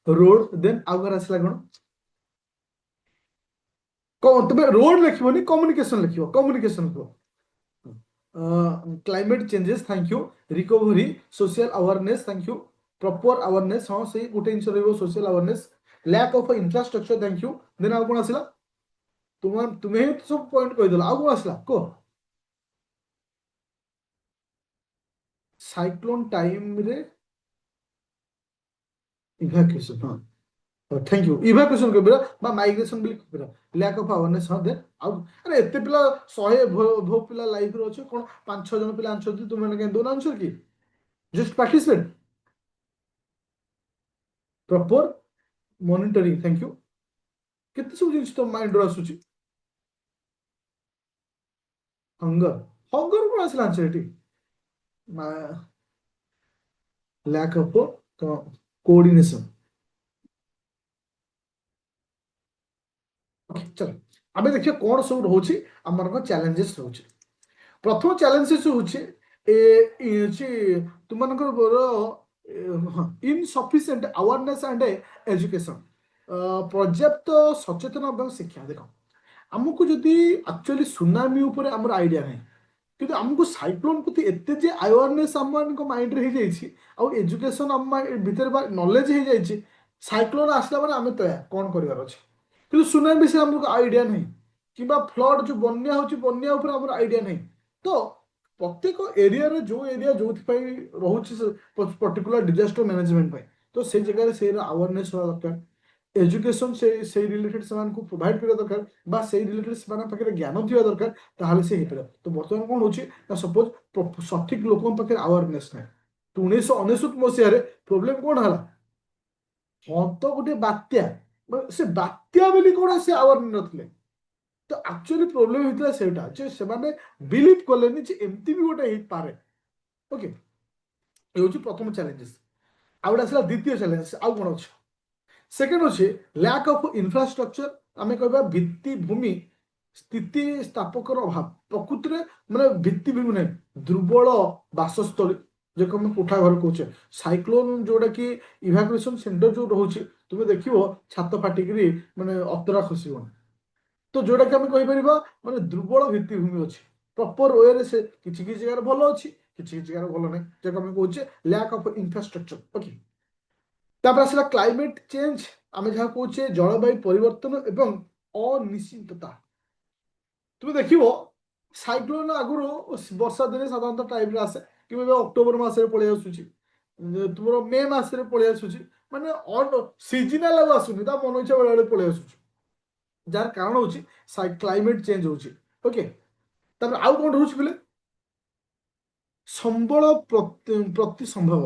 रोड देन आगर असला कोन कौन तुम्हें रोड लिखिबोनी कम्युनिकेशन लिखिबो कम्युनिकेशन को climate changes thank you recovery social awareness thank you proper awareness हाँ सही गोटे जिन रही social awareness lack of infrastructure thank you then आउ कोन आसला तुम्हें तो सब पॉइंट कहि देला आउ कोन आसला को साइक्लोन टाइम रे इवैक्यूएशन हाँ थैंक यू इवैक्यूएशन के बेरा बा माइग्रेशन बिल बेरा लैक ऑफ अवेयरनेस हाँ देन आउ अरे एते पिला 100 भो पिला लाइव रो अछि कोन 5-6 जन पिला आंसर दी तुम माने के दोन आंसर की just participate proper monitoring thank you केते सब जिनिस तो माइंड रो आसुची हंगर हंगर कोन आसला आंसर एटी लैक ऑफ कोऑर्डिनेशन चलो आमे देखिए कौन सब रोचे आमर चैलेंजेस रोचे प्रथम चैलेंजेस होचे तुमर इनसफिशिएंट अवेयरनेस एंड एजुकेशन पर्याप्त सचेतन और शिक्षा देख आमको जदि एक्चुअली सुनामी ऊपर आमर आइडिया नहीं किंतु आमको साइक्लोन प्रति एते जे अवेयरनेस आम माइंड रे हो जाइछि आ एजुकेशन आम भीतर नॉलेज हो जाइछि साइक्लोन आसला माने आमे तया कोन करिवार अछि किंतु सुनामी विषय हमको आइडिया नहीं कि फ्लड जो बन्या होछि बन्या ऊपर आमर आइडिया नहीं तो प्रत्येक एरिया रे जो एरिया जो रोचे पर्टिकुलर डिजास्टर मैनेजमेंट पाई तो से जगह से अवेयरनेस होगा दरकार एजुकेशन से रिलेटेड से प्रोवाइड करा दरकार बा से रिलेटेड से पाखे ज्ञान थिबा दरकार ताहले से हेपर तो वर्तमान कोन होची ना सपोज सठिक लोकन पाखे अवेयरनेस नै तो 1999 मसिया रे प्रॉब्लम कोन हला हाँ तो गोटे बात्या से बात्या बोली कोन से अवेयर नथिले तो एक्चुअली प्रॉब्लम होता सेटा जे से माने बिलीव कलेनी जे एमती भी गोटे हे पारे ओके ये होची प्रथम चैलेंजेस आउट आसला द्वितीय चैलेंजेस आउ कोन अछि सेकंड अछि लैक ऑफ इंफ्रास्ट्रक्चर आमे कहबा भित्ति भूमि स्थिति स्थापकर अभाव प्रकृति रे माने भित्ति भूमि नै दुर्बल बासस्थली जे हम कोठा घर कहछे साइक्लोन जोडा कि इवैक्यूएशन सेंटर जो रहउची तुमे देखिबो छात फाटिकरी माने अतरा खसिबो तो जोटा कि आम कहीपर माने दुर्बल भित्तिभूमि अच्छी प्रॉपर वे से किसी किसी जगह भल अच्छी କିଛି କିଛି ଜାଗାରେ ଭଲ ନାହିଁ, ଯାହାକୁ ଆମେ କହୁଛେ ଲ୍ୟାକ୍ ଅଫ୍ ଇନଫ୍ରାଷ୍ଟ୍ରକ୍ଚର। ଓକେ, ତାପରେ ଆସିଲା କ୍ଲାଇମେଟ ଚେଞ୍ଜ, ଆମେ ଯାହା କହୁଛେ ଜଳବାୟୁ ପରିବର୍ତ୍ତନ ଏବଂ ଅନିଶ୍ଚିତତା। ତୁମେ ଦେଖିବ ସାଇକ୍ଲୋନ ଆଗରୁ ବର୍ଷା ଦିନେ ସାଧାରଣତଃ ଟାଇମରେ ଆସେ, କିନ୍ତୁ ଏବେ ଅକ୍ଟୋବର ମାସରେ ପଳେଇ ଆସୁଛି, ତୁମର ମେ ମାସରେ ପଳେଇ ଆସୁଛି, ମାନେ ସିଜନାଲ ଆଉ ଆସୁନି, ତା ମନ ଇଚ୍ଛା ବେଳେବେଳେ ପଳେଇ ଆସୁଛି, ଯାହାର କାରଣ ହଉଛି କ୍ଲାଇମେଟ ଚେଞ୍ଜ ହଉଛି। ଓକେ, ତାପରେ ଆଉ କଣ ରହୁଛି ବୋଲେ ସମ୍ବଳ ପ୍ରତି ସମ୍ଭବ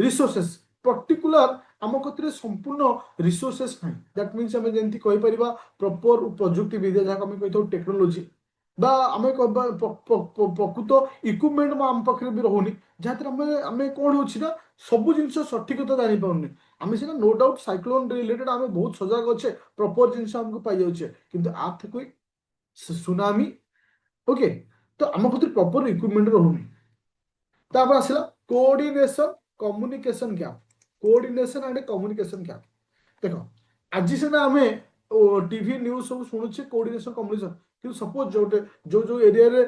ରିସୋର୍ସେସ୍ ପର୍ଟିକୁଲାର ଆମ କତିରେ ସମ୍ପୂର୍ଣ୍ଣ ରିସୋର୍ସେସ୍ ନାହିଁ। ଦ୍ୟାଟ୍ ମିନ୍ସ ଆମେ ଯେମିତି କହିପାରିବା ପ୍ରପର ପ୍ରଯୁକ୍ତି ବିଦ୍ୟା, ଯାହାକୁ ଆମେ କହିଥାଉ ଟେକ୍ନୋଲୋଜି, ବା ଆମେ ପ୍ରକୃତ ଇକ୍ୱିପମେଣ୍ଟ ଆମ ପାଖରେ ବି ରହୁନି, ଯାହାଥିରେ ଆମେ ଆମେ କ'ଣ ହେଉଛି ନା ସବୁ ଜିନିଷ ସଠିକତା ଜାଣିପାରୁନି। ଆମେ ସିନା ନୋ ଡାଉଟ୍ ସାଇକ୍ଲୋନ ରିଲେଟେଡ୍ ଆମେ ବହୁତ ସଜାଗ ଅଛେ, ପ୍ରପର ଜିନିଷ ଆମକୁ ପାଇଯାଉଛେ, କିନ୍ତୁ ଆର୍ଥକ୍ୱେକ୍, ସୁନାମି, ଓକେ, ତ ଆମ କତିରେ ପ୍ରପର ଇକ୍ୱିପମେଣ୍ଟ ରହୁନି। ତାପରେ ଆସିଲା coordination communication gap, coordination and communication gap. ଦେଖ ଆଜି ସିନା ଆମେ ଟିଭି ନ୍ୟୁଜ ସବୁ ଶୁଣୁଛେ କୋଅର୍ଡିନେସନ କମ୍ୟୁନିକେସନ, କିନ୍ତୁ ସପୋଜ ଯୋଉ ଯୋଉ ଏରିଆରେ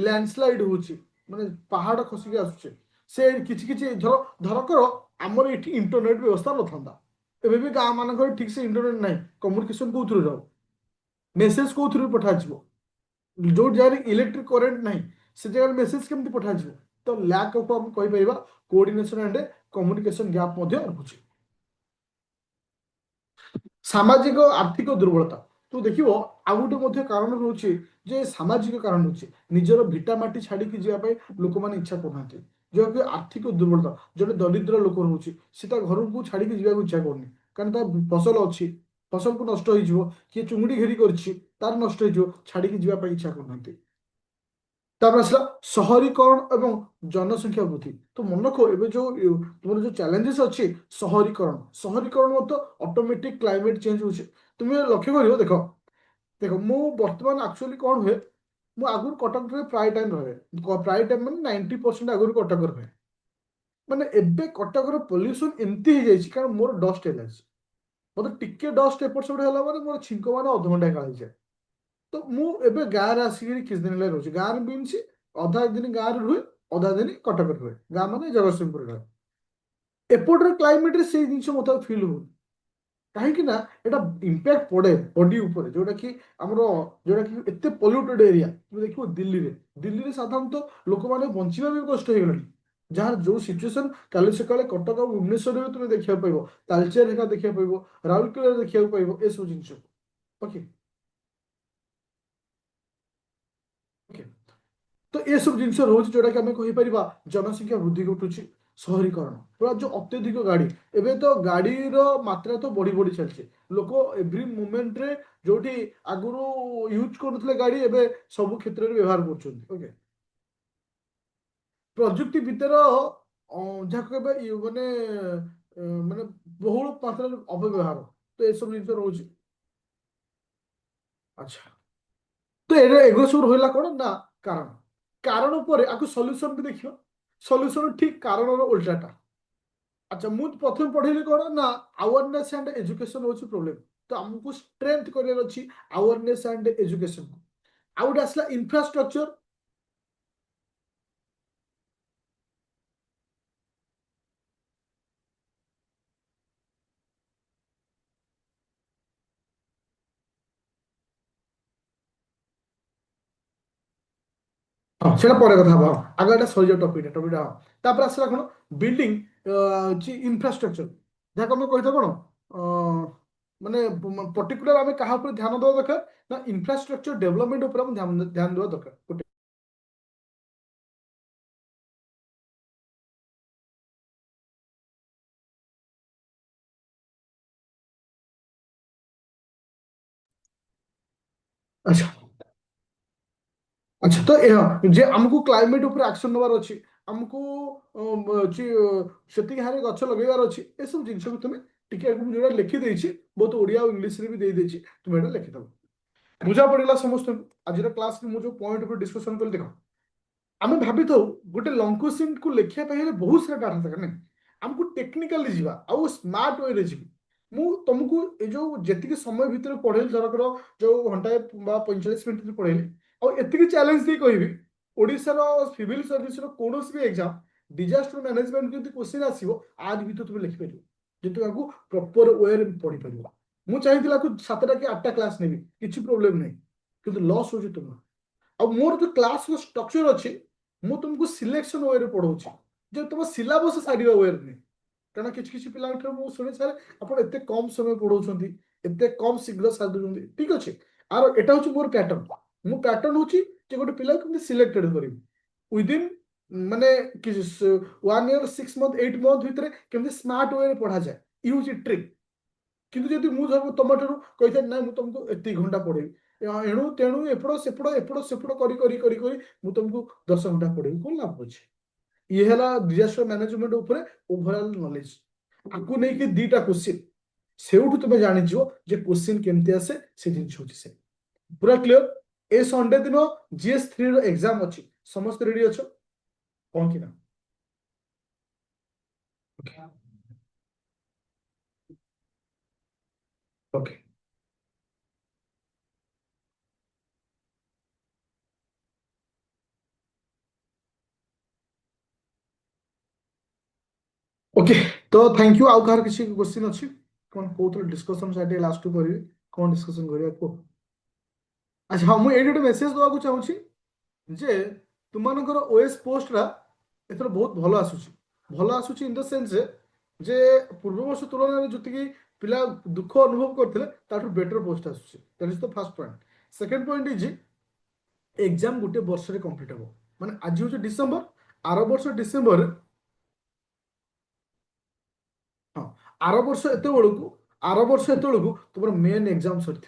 ଲ୍ୟାଣ୍ଡସ୍ଲାଇଡ୍ ହଉଛି, ମାନେ ପାହାଡ ଖସିକି ଆସୁଛେ, ସେ କିଛି କିଛି ଧରକର ଆମର ଏଠି ଇଣ୍ଟରନେଟ ବ୍ୟବସ୍ଥା ନଥାନ୍ତା, ଏବେ ବି ଗାଁ ମାନଙ୍କରେ ଠିକ ସେ ଇଣ୍ଟରନେଟ ନାହିଁ, କମ୍ୟୁନିକେସନ କୋଉଥିରୁ ରହିବ, ମେସେଜ କୋଉଥିରୁ ପଠାଯିବ, ଯୋଉ ଜାଗାରେ ଇଲେକ୍ଟ୍ରିକ କରେଣ୍ଟ ନାହିଁ ସେ ଜାଗାରେ ମେସେଜ କେମିତି ପଠାଯିବ, ତ ଲ୍ୟାକ୍ ଅଫ୍ ଆମେ କହିପାରିବା କୋଅର୍ଡିନେସନ ଆଣ୍ଡ କମ୍ୟୁନିକେସନ ଗ୍ୟାପ୍ ମଧ୍ୟ ରହୁଛି। ସାମାଜିକ ଆର୍ଥିକ ଦୁର୍ବଳତା, ତୁ ଦେଖିବ ଆଉ ଗୋଟେ ମଧ୍ୟ କାରଣ ରହୁଛି, ଯେ ସାମାଜିକ କାରଣ ରହୁଛି, ନିଜର ଭିଟା ମାଟି ଛାଡିକି ଯିବା ପାଇଁ ଲୋକମାନେ ଇଚ୍ଛା କରୁନାହାନ୍ତି, ଯାହାକି ଆର୍ଥିକ ଦୁର୍ବଳତା। ଜଣେ ଦରିଦ୍ର ଲୋକ ରହୁଛି, ସେ ତା ଘରକୁ ଛାଡିକି ଯିବାକୁ ଇଚ୍ଛା କରୁନି, କାରଣ ତା ଫସଲ ଅଛି, ଫସଲକୁ ନଷ୍ଟ ହେଇଯିବ, କିଏ ଚୁଙ୍ଗୁଡି ଘେରି କରିଛି ତାର ନଷ୍ଟ ହେଇଯିବ, ଛାଡିକି ଯିବା ପାଇଁ ଇଚ୍ଛା କରୁନାହାନ୍ତି। ତାପରେ ଆସିଲା ସହରୀକରଣ ଏବଂ ଜନସଂଖ୍ୟା ବୃଦ୍ଧି। ତ ମନେ ରଖ ଏବେ ଯୋଉ ତୁମର ଯୋଉ ଚ୍ୟାଲେଞ୍ଜେସ୍ ଅଛି, ସହରୀକରଣ, ସହରୀକରଣ ମଧ୍ୟ ଅଟୋମେଟିକ କ୍ଲାଇମେଟ ଚେଞ୍ଜ ହଉଛି। ତୁମେ ଲକ୍ଷ୍ୟ କରିବ, ଦେଖ ଦେଖ ମୁଁ ବର୍ତ୍ତମାନ ଆକ୍ଚୁଆଲି କ'ଣ ହୁଏ, ମୁଁ ଆଗରୁ କଟକରେ ପ୍ରାୟ ଟାଇମ୍ ରହେ, ପ୍ରାୟ ଟାଇମ୍ ମାନେ 90% ଆଗରୁ କଟକରେ ରହେ, ମାନେ ଏବେ କଟକର ପଲ୍ୟୁସନ ଏମିତି ହେଇଯାଇଛି, କାରଣ ମୋର ଡଷ୍ଟ ଏଲର୍ଜି, ମତେ ଟିକେ ଡଷ୍ଟ ଏପଟ ସେପଟ ହେଲା ମାନେ ମୋର ଛିଙ୍କ ମାନେ ଅଧଘଣ୍ଟା କାଳ ହେଇଯାଏ। ତ ମୁଁ ଏବେ ଗାଁରେ ଆସିକି କିଛି ଦିନ ହେଲା ରହୁଛି, ଗାଁରେ ମିନ୍ସ ଅଧା ଦିନ ଗାଁରେ ରୁହେ, ଅଧା ଦିନ କଟକରେ ରୁହେ, ଗାଁ ମାନେ ଜଗତସିଂହପୁର ରହେ। ଏପଟର କ୍ଲାଇମେଟରେ ସେଇ ଜିନିଷ ମତେ ଆଉ ଫିଲ୍ ହଉନି, କାହିଁକି ନା ଏଟା ଇମ୍ପାକ୍ଟ ପଡେ ବଡି ଉପରେ, ଯୋଉଟା କି ଆମର ଯୋଉଟା କି ଏତେ ପଲ୍ୟୁଟେଡ୍ ଏରିଆ। তুমি ଦେଖିବ ଦିଲ୍ଲୀରେ ସାଧାରଣତଃ ଲୋକମାନେ ବଞ୍ଚିବା ବି କଷ୍ଟ ହେଇଗଲାଣି, ଯାହାର ଯୋଉ ସିଚୁଏସନ କାଲି ସକାଳେ କଟକ ଆଉ ଭୁବନେଶ୍ୱରରେ ବି ତୁମେ ଦେଖିବାକୁ ପାଇବ, ତାଲଚେର ହେକା ଦେଖିବାକୁ ପାଇବ, ରାଉରକେଲାରେ ଦେଖିବାକୁ ପାଇବ ଏସବୁ ଜିନିଷ। ଓକେ, ଓକେ, ତ ଏସବୁ ଜିନିଷ ରହୁଛି ଯୋଉଟାକି ଆମେ କହିପାରିବା ଜନସଂଖ୍ୟା ବୃଦ୍ଧି ଘଟୁଛି, ସହରୀକରଣ, ପୁରା ଯୋଉ ଅତ୍ୟଧିକ ଗାଡି, ଏବେ ତ ଗାଡିର ମାତ୍ରା ତ ବଢି ବଢି ଚାଲିଛି, ଲୋକ ଏଭ୍ରି ମୁଭମେଣ୍ଟରେ ଯୋଉଠି ଆଗରୁ ୟୁଜ କରୁଥିଲେ ଗାଡି, ଏବେ ସବୁ କ୍ଷେତ୍ରରେ ବ୍ୟବହାର କରୁଛନ୍ତି। ଓକେ, ପ୍ରଯୁକ୍ତି ବିଦ୍ୟାର ଯାହାକୁ ଏବେ ମାନେ ମାନେ ବହୁଳ ମାତ୍ରାରେ ଅପବ୍ୟବହାର, ତ ଏସବୁ ଜିନିଷ ରହୁଛି। ଆଚ୍ଛା, ତ ଏଗୁলো ସବୁ ରହିଲା କ'ଣ ନା କାରଣ, କାରଣ ପରେ ଆକୁ ସଲ୍ୟୁସନ ବି ଦେଖିବ, ସଲ୍ୟୁସନ ଠିକ କାରଣର ଓଲଟାଟା। ଆଚ୍ଛା, ମୁଁ ପ୍ରଥମେ ପଢେଇଲି କ'ଣ ନା ଆୱାରନେସ୍ ଆଣ୍ଡ ଏଜୁକେସନ ହଉଛି ପ୍ରୋବ୍ଲେମ, ତ ଆମକୁ ଷ୍ଟ୍ରେନ୍ଥ କରିବାର ଅଛି ଆୱାରନେସ୍ ଆଣ୍ଡ ଏଜୁକେସନ। ଆଉ ଗୋଟେ ଆସିଲା ଇନଫ୍ରାଷ୍ଟ୍ରକ୍ଚର। ହଁ ସେଇଟା ପରେ କଥା ହବା, ହଁ ଆଗ ଏଟା ସରିଯାଉ ଟପିକଟା, ହଁ ତାପରେ ଆସିଲା କ'ଣ ବିଲ୍ଡିଂ ଇନଫ୍ରାଷ୍ଟ୍ରକ୍ଚର, ଯାହାକୁ ଆମେ କହିଥାଉ କ'ଣ ମାନେ ପର୍ଟିକୁଲାର ଆମେ କାହା ଉପରେ ଧ୍ୟାନ ଦେବା ଦରକାର ନା ଇନଫ୍ରାଷ୍ଟ୍ରକ୍ଚର ଡେଭଲପମେଣ୍ଟ ଉପରେ ଆମେ ଧ୍ୟାନ ଦେବା ଦରକାର ଗୋଟେ। ଆଚ୍ଛା, ଆଚ୍ଛା, ତ ଯେ ଆମକୁ କ୍ଲାଇମେଟ ଉପରେ ଆକ୍ସନ ନେବାର ଅଛି, ଆମକୁ ଅଛି ସେତିକି ହାରେ ଗଛ ଲଗେଇବାର ଅଛି, ଏସବୁ ଜିନିଷକୁ ତୁମେ ଟିକେ ମୁଁ ଯୋଉଟା ଲେଖିଦେଇଛି, ବହୁତ ଓଡ଼ିଆ ଆଉ ଇଂଲିଶରେ ବି ଦେଇଦେଇଛି, ତୁମେ ଏଇଟା ଲେଖିଦେବ। ବୁଝା ପଡ଼ିଲା ସମସ୍ତଙ୍କୁ ଆଜିର କ୍ଲାସରେ ମୁଁ ଯୋଉ ପଏଣ୍ଟ ଉପରେ ଡିସ୍କସନ କଲି। ଦେଖ ଆମେ ଭାବିଥାଉ ଗୋଟେ ଲଙ୍ଗ କୋଶ୍ଚିନ୍କୁ ଲେଖିବା ପାଇଁ ହେଲେ ବହୁତ ସାରା ଡାଟା ଦରକାର, ନାହିଁ ଆମକୁ ଟେକ୍ନିକାଲି ଯିବା ଆଉ ସ୍ମାର୍ଟ ୱେରେ ଯିବି। ମୁଁ ତମକୁ ଏ ଯୋଉ ଯେତିକି ସମୟ ଭିତରେ ପଢେଇଲି, ଧରକର ଯୋଉ ଘଣ୍ଟାଏ ବା 45 ମିନିଟ ପଢେଇଲି, ଆଉ ଏତିକି ଚ୍ୟାଲେଞ୍ଜ ଦେଇ କହିବି ओडिशार सिविल सर्विस कौन भी एग्जाम डिजास्टर मैनेजमेंट जब क्वेश्चन आसो आज भी तुम लिखिपार जो तुम प्रॉपर वे पढ़ी पार मुझे चाहिए सातटा कि 8टा क्लास नेबी किसी प्रोब्लेम नहीं कि लॉस हो तुम अब मोर जो क्लास स्ट्रक्चर अच्छी मु तुमको सिलेक्शन वे पढ़ाऊँ जो तुम सिलेबस सारे वे नहीं कारण किसी पिला शुणे सर आप कम समय पढ़ाऊँ एत कम शीघ्र सारी दूसरी ठीक अच्छे आर एटा हूँ मोर पैटर्न मो पैटर्न हूँ गोटे पिला सिलेक्टेड करी विदिन माने 1 year 6 month 8 month भितर केमती स्मार्ट वे पढ़ा जाए ये हूँ ट्रिक किंतु जदि मु तुम कही ना मुझे तुमको एत घंटा पढ़ेबी एणु तेणु एपड़ सेपड़ एपड़ सेपड़ करी मु तुमको 10 घंटा पढ़ेबी कौन लाभ अच्छे ये है डिजास्टर मैनेजमेंट ऊपर ओवरऑल नॉलेज आपको नहीं कि दीटा क्वेश्चन सेउठु तुम जानी जे क्वेश्चन केमती आसे से जिन होची से पूरा क्लियर ए संडे दिन GS3 रो एग्जाम अछि समस्त रेडी अछो कोन कि ना ओके ओके ओके तो थैंक यू आउ कार किसी क्वेश्चन अछि कोन Kothal discussion side last to करिवे कोन डिस्कशन करिया को अच्छा हाँ मुझे ये मेसेज देवाक चाहूँगी जे तुमर ओएस पोस्ट रा एथर बहुत भल आसूची इन द सेंस जे पूर्व वर्ष तुलन में जी पिला दुख अनुभव करते बेटर पोस्ट आसूची that is the first point second point is exam गोटे वर्ष रे कंप्लीट हो माने आज हूँ डिसेम्बर आर वर्ष डिसेम्बर हाँ आर वर्ष एत तुम main exam sir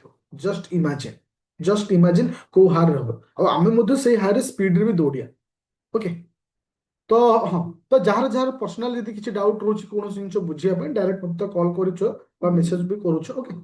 just imagine को हार हम आम से हार स्पीड रे भी दौड़िया ओके तो हाँ तो जार जार पर्सनाल यदि किसी डाउट रोचे कौन जिन बुझापी डायरेक्ट मत कॉल कर मेसेज भी करुच ओके